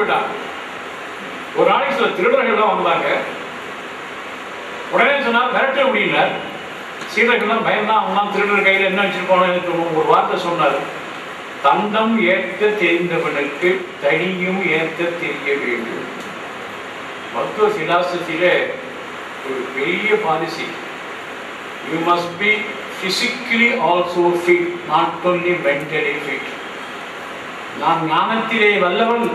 ஒரு நாளைக்கு சில திருடர்கள்லாம் வந்தாங்க. உடனே சொன்னா மிரட்ட முடியல. சீடர்கள்லாம் பயந்தான். அவங்களாம் திருடர் கையில் என்ன வச்சிருப்பானு ஒரு வார்த்தை சொன்னார். தண்டம் ஏற்க தெரிந்தவனுக்கு தனியும் ஏற்க தெரிய வேண்டும். மருத்துவ பிலாசபியில ஒரு பெரிய policy. You must be physically also fit, not only mentally fit. நான் ஞானத்திலே வல்லவன்,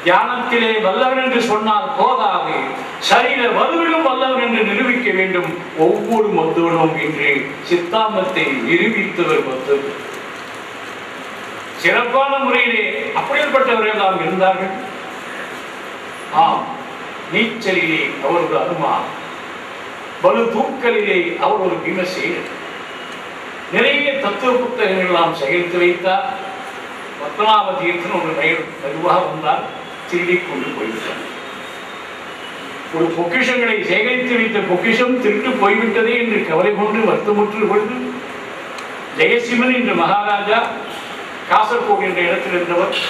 தியானத்திலே வல்லவன் என்று சொன்னால் போதாது, சரீர வலுவிலும் வல்லவன் என்று நிரூபிக்க வேண்டும். ஒவ்வொரு மருத்துவனும் இன்று சித்தாந்தத்தை நிரூபித்தவர் மருத்துவர். சிறப்பான முறையிலே அப்படிப்பட்டவர்கள் எல்லாம் இருந்தார்கள். ஆம், நீச்சலிலே அவர் ஒரு அருமா, வலு தூக்கலிலே அவர் ஒரு பீமசேனர். நிறைய தத்துவ புத்தகங்கள் எல்லாம் சேகரித்து வைத்தார். பத்மநாப தீர்த்தன் ஒரு மெதுவாக வந்தால் திருடி கொண்டு போய்விட்டார். ஒரு பொக்கிஷங்களை சேகரித்து வைத்த பொக்கிஷம் திருட்டு போய்விட்டதே என்று கவலை கொண்டு வருத்தமுற்று பொழுது ஜெயசிம்மன் என்ற மகாராஜா காசர்கோடு என்ற இடத்தில் இருந்தவர்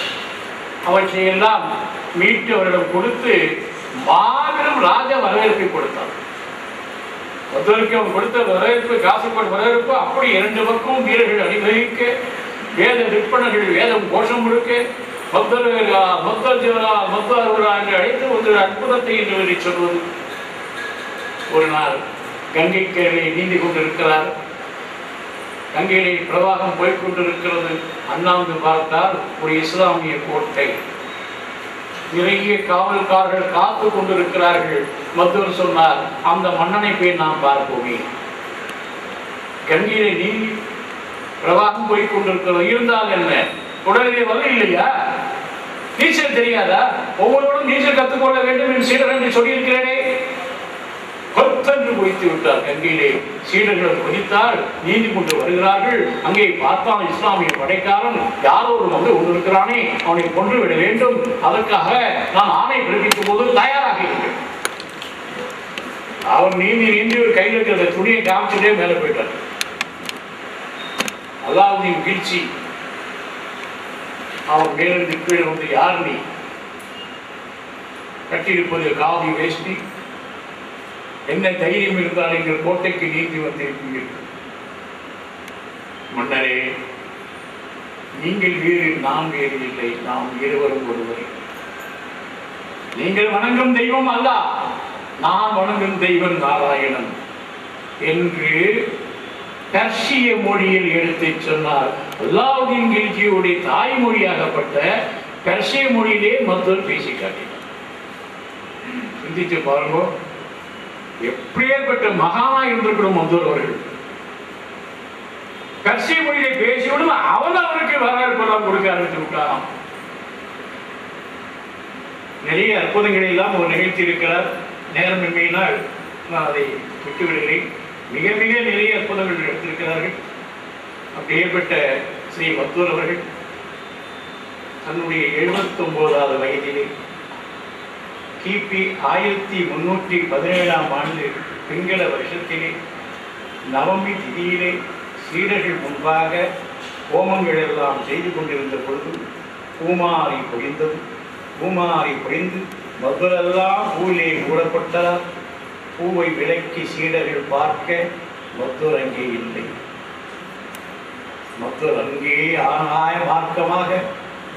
அவற்றையெல்லாம் மீட்டு அவரிடம் கொடுத்து மாபெரும் ராஜ வரவேற்பை கொடுத்தார். மதுரைக்கு அவர் கொடுத்த வரவேற்பு, காசர்கோடு வரவேற்பு அப்படி இரண்டு பக்கம் வீரர்கள் அணிவகிக்க, வேத விற்பனர்கள் வேதம் கோஷம் கொடுக்க, என்று அழைத்து ஒரு அற்புதத்தை என்று சொல்வது. ஒரு நாள் கங்கை கரையை நீந்தி கொண்டிருக்கிறார். கங்கையிலே பிரவாகம் போய்கொண்டிருக்கிறது. அண்ணாந்து பார்த்தால் ஒரு இஸ்லாமிய கோட்டை, நிறைய காவல்காரர்கள் காத்து கொண்டிருக்கிறார்கள். மதுவர் சொன்னார், அந்த மன்னனை போய் நாம் பார்ப்போமே. கங்கையிலே நீந்தி பிரவாகம் போய்கொண்டிருக்கிறது. இருந்தால் என்ன, உடனே வல்ல இல்லையா? நீச்சல் தெரியாதா? ஒவ்வொருவரும் நீச்சல் கற்றுக்கொள்ள வேண்டும் என்று சீடர் என்று சொல்லியிருக்கிறேனே. கொத்தென்று குதித்து விட்டார். கங்கையிலே சீடர்கள் குதித்தால் நீந்தி கொண்டு வருகிறார்கள். அங்கே பார்த்தான் இஸ்லாமிய படைக்காரன். யாரோ ஒரு வந்து கொண்டிருக்கிறானே, அவனை கொன்று விட வேண்டும். அதற்காக நான் ஆணை பிறப்பிக்கும் போது தயாராக இருக்கிறேன். அவன் நீந்தி நீந்தி ஒரு கையில் இருக்கிற துணியை காமிச்சுட்டே மேலே போயிட்டார். அல்லாஹ்வின் வீழ்ச்சி. அவன் மேலிருந்து கீழே வந்து, யார் நீ? கட்டியிருப்பது காவி வேஷ்டி, என்ன தைரியம் இருந்தால் எங்கள் கோட்டைக்கு நீந்தி வந்திருப்பீர்கள்? மன்னரே, நீங்கள் வேறு, நான் வேறு இல்லை, நாம் இருவரும் ஒருவரே. நீங்கள் வணங்கும் தெய்வம் அல்லாஹ், நான் வணங்கும் தெய்வம் நாராயணன் என்று பெர்ஷிய மொழியில் எடுத்து சொன்னார். அல்லாவுதீன் கில்ஜியுடைய தாய்மொழியாகப்பட்ட பெர்ஷிய மொழியிலே மருத்துவர் பேசி காட்டினார். சிந்திச்சு பாருங்க, எப்பேற்பட்ட மகானா இருந்திருக்கிறோம் மருத்துவர் அவர்கள். பெர்ஷிய மொழியிலே பேசிவிடும் அவன் அவருக்கு வரவேற்பெல்லாம் கொடுக்க ஆரம்பித்து விட்டாராம். நிறைய அற்புதங்களை எல்லாம் அவர் நிகழ்த்தி இருக்கிறார். நேரமின்மையினால் நான் அதை விட்டுவிடுகிறேன். மிக மிக நிறைய அற்புதங்கள் எடுத்திருக்கிறார்கள். அப்படி ஏற்பட்ட ஸ்ரீ மத்துவர் அவர்கள் தன்னுடைய 79வது வயதிலே கிபி 1317ஆம் ஆண்டு பிங்கள வருஷத்திலே நவமி திதியிலே சீடர்கள் முன்பாக ஹோமங்கள் எல்லாம் செய்து கொண்டிருந்த பொழுது பூமாரி பொழிந்தது. பூமாரி பொழிந்து மதுரெல்லாம் பூவிலே மூடப்பட்டார். பூவை விலக்கி சீடர்கள் பார்க்க மருத்துவர் அங்கே இல்லை. மருத்துவர் அங்கே ஆகாய மார்க்கமாக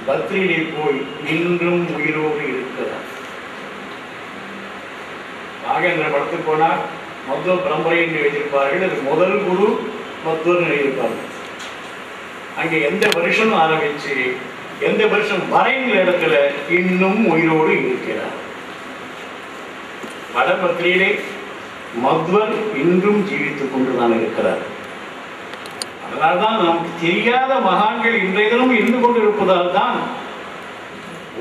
பத்ரியிலே போய் இன்றும் உயிரோடு இருக்கிறார். நாகேந்திர படத்து போனார். மருத்துவ பரம்பரை என்று எழுதியிருப்பார்கள். அது முதல் குரு மருத்துவர் எழுதியிருப்பார்கள். அங்கே எந்த வருஷம் ஆரம்பிச்சு எந்த வருஷம் வரைங்கிற இடத்துல இன்னும் உயிரோடு இருக்கிறார். வடபத்திரியிலே மத்வர் இன்றும் ஜீவித்துக் கொண்டுதான் இருக்கிறார். அதனால்தான் நமக்கு தெரியாத மகான்கள் இன்றைய தினம் இருந்து கொண்டிருப்பதால் தான்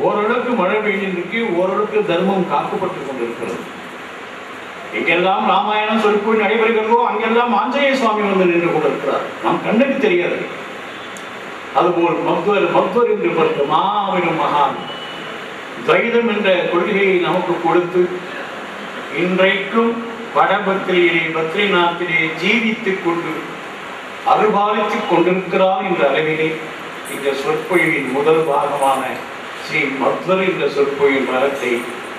ஓரளவுக்கு மழை பெய்திருக்கு, ஓரளவுக்கு தர்மம் காக்கப்பட்டுக் கொண்டிருக்கிறது. எங்கெல்லாம் ராமாயணம் சொற்பொழி நடைபெறுகிறதோ அங்கெல்லாம் ஆஞ்சநேய சுவாமி வந்து நின்று கொண்டிருக்கிறார். நாம் கண்ணுக்கு தெரியாது. அதுபோல் மத்வர் என்று பார்த்த மாபெரும் மகான் துவைதம் என்ற கொள்கையை நமக்கு கொடுத்து இன்றைக்கும் வடபத்திரியிலே பத்ரிநாத்திலே ஜீவித்துக் கொண்டு அருள்பாலித்துக் கொண்டிருக்கிறார் என்ற அளவிலே இந்த சொற்பொழிவின் முதல் பாகமான ஸ்ரீ மத்வர் என்ற சொற்பொழின் மரத்தை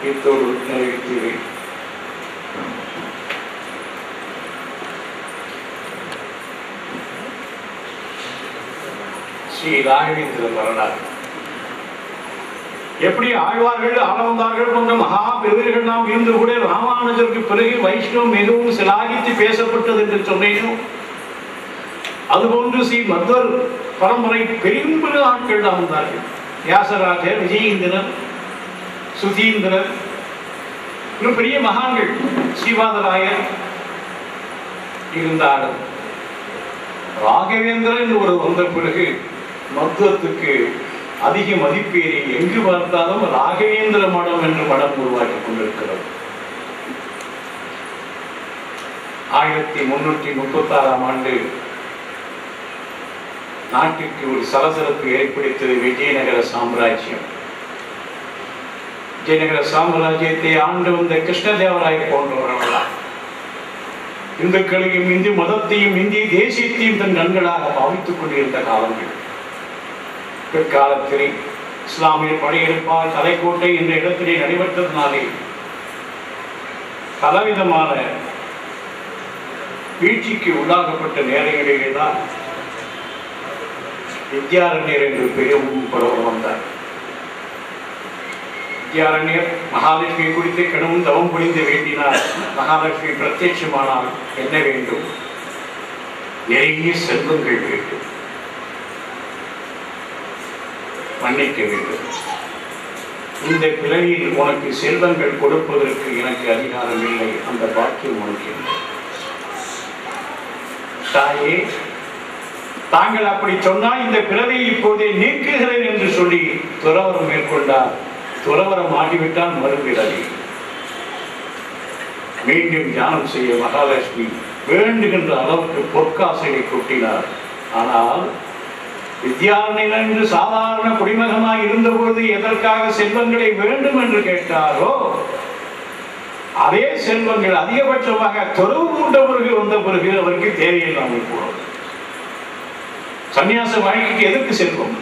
இத்தோடு நிறைவேற்றுகிறேன். ஸ்ரீ ராகவேந்திரன் வரலாறு. எப்படி ஆழ்வார்கள் ஆளவந்தார்கள் போன்ற மகா பெருவர்கள் நாம் இருந்து கூட ராமானுஜருக்கு பிறகு வைஷ்ணவம் மிகவும் சிலாகித்து பேசப்பட்டது என்று சொன்னேனோ, அதுபோன்று ஸ்ரீ மத்வர் பரம்பரை பெரும்பெரு ஆட்கள் தான் வந்தார்கள். வியாசராஜர், விஜயேந்திரன், சுதீந்திரன், இன்னும் பெரிய மகான்கள் ஸ்ரீபாதராயர் இருந்தார்கள். ராகவேந்திரன் என்று ஒரு வந்த பிறகு மத்வத்துக்கு அதிக மதிப்பேறி எங்கு பார்த்தாலும் ராகவேந்திர மடம் என்று மடம் உருவாக்கி கொண்டிருக்கிறது. 1336ஆம் ஆண்டு நாட்டுக்கு ஒரு சலசலப்பு ஏற்படுத்தது விஜயநகர சாம்ராஜ்யம். விஜயநகர சாம்ராஜ்யத்தை ஆண்டு வந்த கிருஷ்ணதேவராயர் போன்றவர்களால் இந்துக்களையும் இந்து மதத்தையும் இந்திய தேசியத்தையும் தன் கண்களாக பாவித்துக் கொண்டிருந்த காலங்கள். பிற்காலத்தில் இஸ்லாமிய படையெடுப்பால் தலைக்கோட்டை என்ற இடத்திலே நடைபெற்றதினாலே பலவிதமான வீழ்ச்சிக்கு உள்ளாகப்பட்ட நேரங்களிலே தான் வித்யாரண்யர் என்று பெரியவும் பரவல் வந்தார். வித்யாரண்யர் மகாலட்சுமி குறித்து கடும் தவம் புரிந்து வேண்டினார். மகாலட்சுமி பிரத்யட்சமானால் என்ன வேண்டும்? நிறைய செல்வங்கள் வேண்டும், மன்னிக்க வேண்டும். இந்த பிறவியில் உனக்கு செல்வங்கள் கொடுப்பதற்கு எனக்கு அதிகாரம் இல்லை, அந்த பாக்கியம் உனக்கு இல்லை. தாயே, தாங்கள் அப்படி சொன்னால் இந்த பிறவியை இப்போதே நீக்குகிறேன் என்று சொல்லி துறவரம் மேற்கொண்டார். துறவரம் ஆகிவிட்டால் மறுபிறவி. மீண்டும் தியானம் செய்ய மகாலட்சுமி வேண்டுகின்ற அளவுக்கு பொற்காசையை கொட்டினார். ஆனால் வித்யாரண்யர் என்று சாதாரண குடிமகனாய் இருந்தபோது எதற்காக செல்வங்களை வேண்டும் என்று கேட்டாரோ, அதே செல்வங்கள் அதிகபட்சமாக துறவு கொண்ட பிறகு வந்த பிறகு அவருக்கு தேவையில்லாமல் போனது. சன்னியாச வாழ்க்கைக்கு எதற்கு செல்வம்?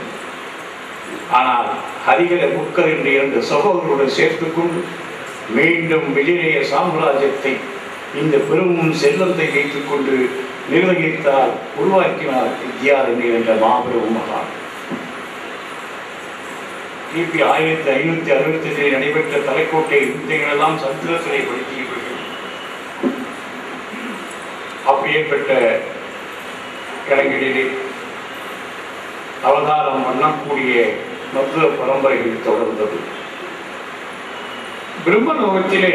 ஆனால் ஹரிகர புக்கர் என்ற 2 சகோதரருடன் சேர்த்துக் கொண்டு மீண்டும் விஜயநகர சாம்ராஜ்யத்தை இந்த பெரும் செல்வத்தை வைத்துக் கொண்டு நிர்வகித்தால் உருவாக்கினார் வித்யாரண்யர் என்ற மாபெரும் மகான். கிபி 1568 நடைபெற்ற தலைக்கோட்டை யுத்தங்களெல்லாம் சந்திரத்திலே படுத்தியவர்கள். அப்படியேற்பட்ட இடங்களிலே அவதாரம் பண்ணக்கூடிய மத்வ பரம்பரைகள் தொடர்ந்தது. பிரம்மலோகத்திலே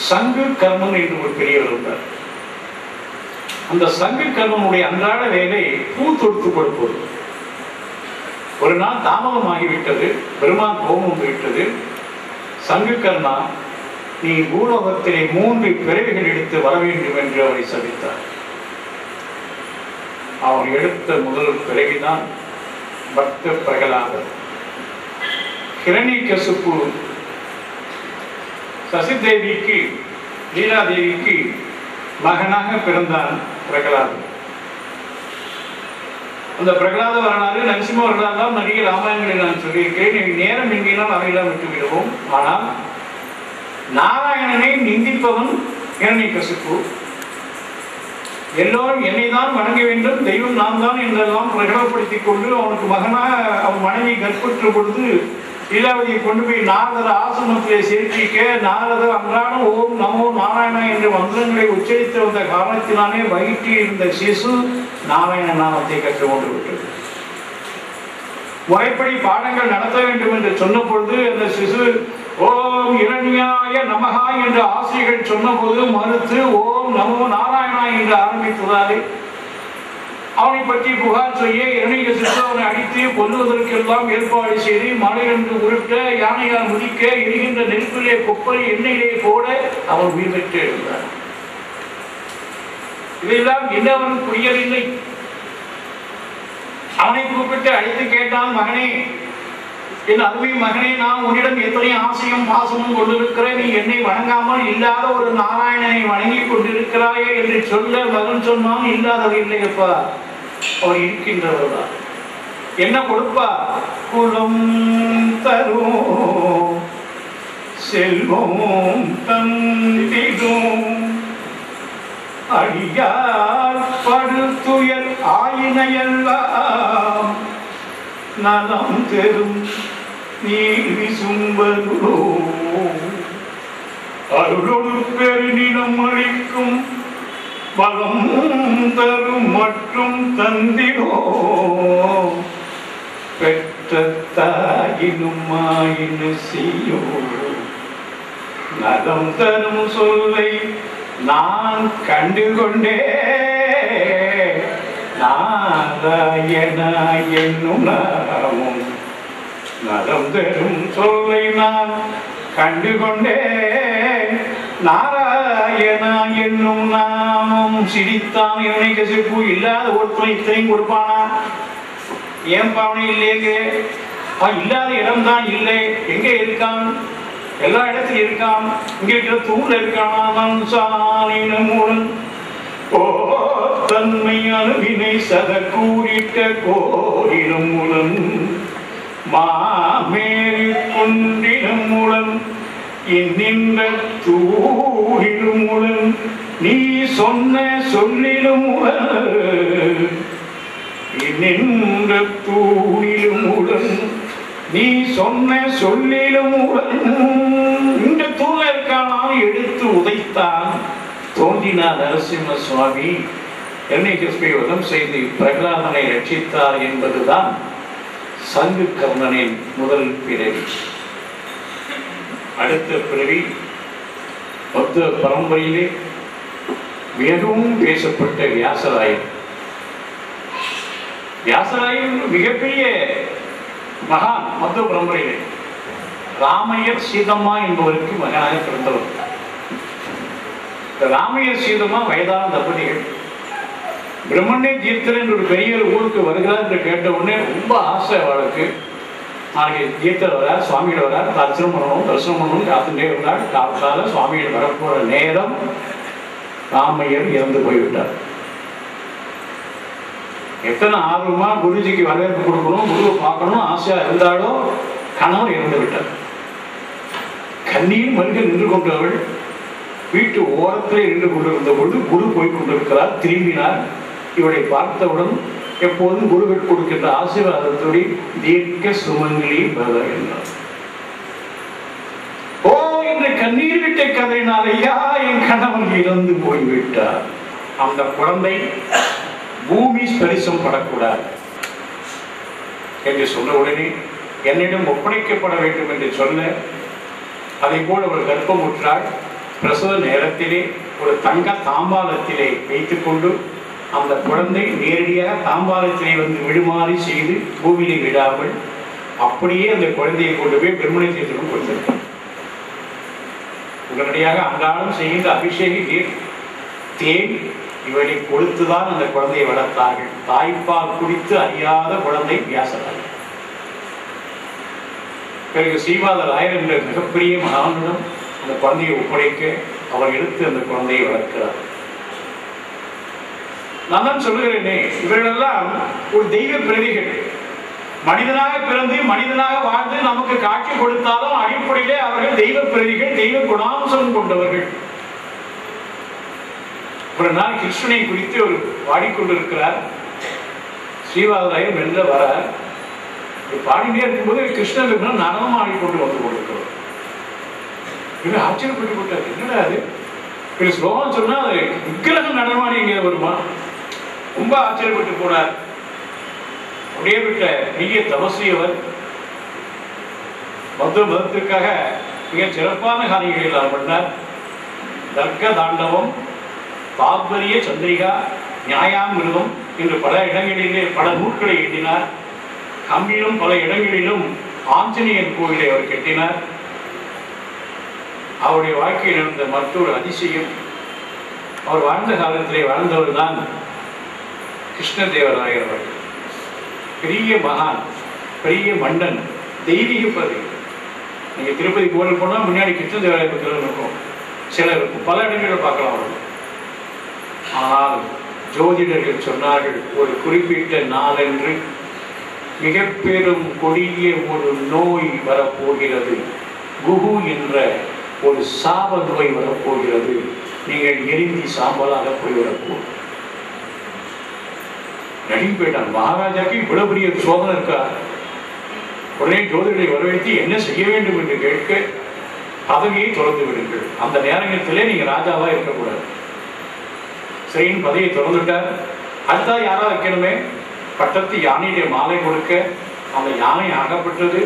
சங்கு கர்மன் என்று ஒரு பெரியவர் இருந்தார். அந்த சங்கு கர்மனுடைய அன்றாட வேலை பூ தொடுத்து கொடுப்பது. ஒரு நாள் தாமதமாகிவிட்டது, பெருமான் கோபம் விட்டது. சங்கு கர்ணா, நீ பூலோகத்திலே 3 பிறவிகள் எடுத்து வர வேண்டும் என்று அவரை சபித்தார். அவர் எடுத்த முதல் பிறவிதான் பக்த பிரகலாதர். ஹிரண்யகசிபு சசிதேவிக்கு, லீலாதேவிக்கு மகனாக பிறந்தான் பிரகலாதன். அந்த பிரகலாத வரலாறு நரசிம்ம வரலாறு தான் நிறைய ராமாயணங்களை நான் சொல்லியிருக்கிறேன். நேரம் எங்கேயும் அவையெல்லாம் விட்டு விடுவோம். ஆனால் நாராயணனை நிந்திப்பவன் ஹிரண்யகசிபு. எல்லோரும் என்னை தான் வணங்க வேண்டும், தெய்வம் நான் தான் என்றெல்லாம் பிரகடனப்படுத்திக் கொண்டு அவனுக்கு மகனாக அவன் மனைவி கற்புற்ற பொழுது லீலாவதியை கொண்டு போய் நாரதர் ஆசிரமத்திலே சேர்ப்பிக்க, நாரதர் அன்றாடம் ஓம் நமோ நாராயணா என்ற மந்திரங்களை உச்சரித்து வந்த காரணத்தினாலே வயிற்றில் இருந்த சிசு நாராயண நாமத்தை கற்றுக்கொண்டு விட்டது. முறைப்படி பாடங்கள் நடத்த வேண்டும் என்று சொன்ன பொழுது அந்த சிசு ஓம் இரண்யாய நமகா என்ற ஆசிரியர்கள் சொன்ன போது மறுத்து ஓம் நமோ நாராயணா என்று ஆரம்பித்ததாலே அவனை பற்றி புகார் செய்ய இரண்யகசிபு அவனை அடித்து கொல்லுவதற்கெல்லாம் ஏற்பாடு செய்து மலையிலிருந்து உருட்ட, யானையால் முதிக்க, எரிகின்ற நெருப்பிலே கொப்பரை எண்ணெயிலே போட அவன் உயிர் பெற்று இருந்தான். இதெல்லாம் என்னவன் புரியவில்லை. அவனை கூப்பிட்டு அழைத்து கேட்டான், மகனே, என் அருமை மகனே, நான் உன்னிடம் எத்தனை ஆசையும் பாசமும் கொண்டிருக்கிறேன். நீ என்னை வணங்காமல் இல்லாத ஒரு நாராயணனை வணங்கி கொண்டிருக்கிறாயே என்று சொல்ல மகன் சொன்னான், இல்லாதவர் இல்லையப்பா, அவர் இருக்கின்றவர் தான். என்ன கொடுப்பா? குலம் தரும் செல்வம் தந்திடும் அடியார் படுத்துயர் ஆயினையெல்லாம் நலம் தெரும் நீவி சும்பருளோ அருளொடு பெருநிலம் அளிக்கும் பலம் தரும் மற்றும் தந்திடோ பெற்ற தாயினும் மாயின செய்யோ நலம் தரும் சொல்லை நான் கண்டுகொண்டே நாராயணா என்னும் நாமம் நலம் தரும் சொல்லை நான் கண்டுகொண்டே நாராயணா என்னும் நாமம் சிரித்தான் என்னை கசிப்பு இல்லாத ஒருத்தனை இத்தனையும் கொடுப்பானா ஏன் பாவனை இல்லையேங்க இல்லாத இடம் தான் இல்லை எங்க இருக்கான் எல்லா இடத்திலும் இருக்கான் இங்க இருக்கிற தூண்ல இருக்கான் சாணினமுடன் ஓ தன்மை அணுவினை சத கூறிட்ட கோரினமுடன் மாமேறி கொண்டினமுடன் இன்னின்ற தூரினுமுடன் நீ சொன்ன சொல்லினுமுடன் இன்னின்ற தூணிலுமுடன் நீ சொன்ன சொல்லிலுமுடன் இந்த தூண இருக்கானால் எடுத்து உதைத்தான் தோன்றினார் நரசிம்ம சுவாமி இரண்யகசிபுவை வதம் செய்து பிரகலாதனை ரட்சித்தார் என்பதுதான் சங்கு கர்ணனின் முதல் பிறவி. அடுத்த பிறவி பக்த பரம்பரையிலே மிகவும் பேசப்பட்ட வியாசராயர். வியாசராயர் மிகப்பெரிய மகான். மத்த பரம்பரையிலே ராமையர் சீதம்மா என்பவருக்கு மகனாக பிறந்தவர். ராமையர் சீதம்மா வயதான தம்பதிகள். பிரம்மண்ணே தீர்த்தர் என்று ஒரு பெரிய ஊருக்கு வருகிறார் என்று கேட்ட உடனே ரொம்ப ஆசை அவளுக்கு. நாளைக்கு தீர்த்தர் வரார், சுவாமியோட வரார், தரிசனம் பண்ணணும் காத்துட்டே இருந்தார். காத்தால சுவாமியோட வரப்போற நேரம் ராமையர் இறந்து போய்விட்டார். எத்தனை ஆர்வமா குருஜிக்கு வரவேற்பு கொடுக்கணும், குருவை பார்க்கணும் ஆசையா இருந்தாலும் கணவர் இறந்து விட்டார். கண்ணீர் மருக நின்று கொண்டவள் வீட்டு ஓரத்திலே நின்று கொண்டிருந்த பொழுது குரு போய் கொண்டிருக்கிறார். திரும்பினார். இவளை பார்த்தவுடன் எப்போதும் குருவிற்கு கொடுக்கின்ற ஆசீர்வாதத்தோடு தீர்க்க சுமங்கலி பவ என்றார். ஓ என்று கண்ணீர் விட்ட கதையினால் ஐயா என் கணவன் இறந்து போய்விட்டார். அந்த குழந்தை பூமி ஸ்பரிசம் படக்கூடாது என்று சொன்ன உடனே என்னிடம் ஒப்படைக்கப்பட வேண்டும் என்று சொல்ல அதை போல் அவள் கர்ப்பமுற்றாள். பிரசவ நேரத்திலே ஒரு தங்க தாம்பாலத்திலே வைத்துக் கொண்டு அந்த குழந்தை நேரடியாக தாம்பாலத்திலே வந்து விடுமாறி செய்து பூமியிலே விடாமல் அப்படியே அந்த குழந்தையை கொண்டு போய் பெருமனை தீர்த்தம் கொடுத்திருக்கார். உடனடியாக அன்றாடம் செய்கின்ற அபிஷேக நீர் தேன் இவளை கொடுத்துதான் அந்த குழந்தையை வளர்த்தார்கள். தாய்ப்பால் குடித்து அறியாத குழந்தை வியாசராயர். பிறகு சீவாதராயர் என்ற மிகப்பெரிய மகானிடம் அந்த குழந்தையை ஒப்படைக்க அவர் எடுத்து அந்த குழந்தையை வளர்க்கிறார். நான் தான் சொல்லுகிறேனே, இவர்களெல்லாம் ஒரு தெய்வ பிரதிகள். மனிதனாக பிறந்து மனிதனாக வாழ்ந்து நமக்கு காட்சி கொடுத்தாலும் அடிப்படையிலே அவர்கள் தெய்வ பிரதிகள், தெய்வ குணாம்சம் கொண்டவர்கள். ஒரு நாள் கிருஷ்ணனை குறித்து ஒரு பாடிக்கொண்டிருக்கிறார். ஸ்ரீவாதராயர் மெல்ல வர பாடிட்டே இருக்கும்போது கிருஷ்ணன் நடனம் ஆடிக்கொண்டு வந்து கொண்டிருக்கிறார். இவன் ஆச்சரியப்பட்டு போட்டார். என்னடா அது ஸ்லோகம் சொன்னா அது விக்கிரகம் நடனமாடி எங்க வருமா? ரொம்ப ஆச்சரியப்பட்டு போனார். அப்படியே விட்ட பெரிய தபஸ்வியவர் பௌத்த மதத்திற்காக மிக சிறப்பான காரியங்களை எல்லாம் பண்ணார். தர்க்க தாண்டவம், தாத்பரிய சந்திரிகா, நியாயாமிருதம் என்று பல இடங்களிலே பல நூல்களை எழுதினார். கம்பிலும் பல இடங்களிலும் ஆஞ்சநேயர் கோவிலை அவர் கட்டினார். அவருடைய வாழ்க்கையில் இருந்த மற்றொரு அதிசயம், அவர் வாழ்ந்த காலத்திலே வாழ்ந்தவர் தான் கிருஷ்ணதேவராயர் அவர்கள். பெரிய மகான், பெரிய மன்னன், தெய்வீக பதவி. நீங்க திருப்பதி கோவில் போனா முன்னாடி கிருஷ்ணதேவராயர் புத்தகம் இருக்கும், சிலர் பல இடங்களில் பார்க்கலாம் அவர்கள். ஆனால் ஜோதிடர்கள் சொன்னார்கள், ஒரு குறிப்பிட்ட நாளன்று மிக பெரும் கொடிய ஒரு நோய் வரப்போகிறது. குஹு என்ற ஒரு சாப நோய் வரப்போகிறது. நீங்கள் எரிந்தி சாம்பலாக போய்விடப்போம். நடுங்கி போயிட்டான். மகாராஜாக்கு இவ்வளவு பெரிய சோதனை இருக்கா? உடனே ஜோதிடரை வரவேற்று என்ன செய்ய வேண்டும் என்று கேட்க, பதவியை திறந்து விடுங்கள். அந்த நேரத்திலே நீங்க ராஜாவா இருக்கக்கூடாது. சரின்னு பதவியை திறந்துட்டார். அடுத்தா யாரா வைக்கணுமே, பட்டத்து யானையுடைய மாலை கொடுக்க அந்த யானை ஆகப்பட்டது.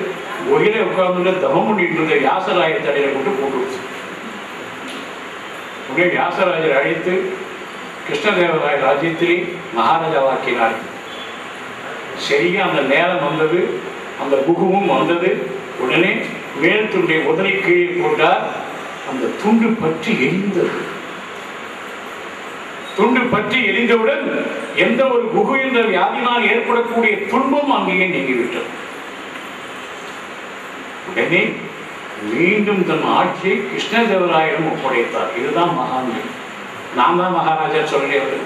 ஒயில உட்கார்ந்து தவம் பண்ணிட்டு இருந்த வியாசராய தடையில கொண்டு போட்டுடுச்சு. உடனே வியாசராஜர் அழைத்து கிருஷ்ணதேவராய ராஜ்யத்திலே மகாராஜாவாக்கினார். சரியா அந்த நேரம் வந்தது, அந்த குகுவும் வந்தது. உடனே மேல் துண்டை உதறி கீழே போட்டார். அந்த துண்டு பற்றி எரிந்தது. துண்டு பற்றி எரிந்தவுடன் எந்த ஒரு குகு என்ற வியாதினால் ஏற்படக்கூடிய துன்பம் அங்கேயே நீங்கிவிட்டது. உடனே மீண்டும் தன் ஆட்சியை கிருஷ்ணதேவராயரிடம் ஒப்படைத்தார். இதுதான் மகான்கள். நான் தான் மகாராஜா சொல்கிறேன்.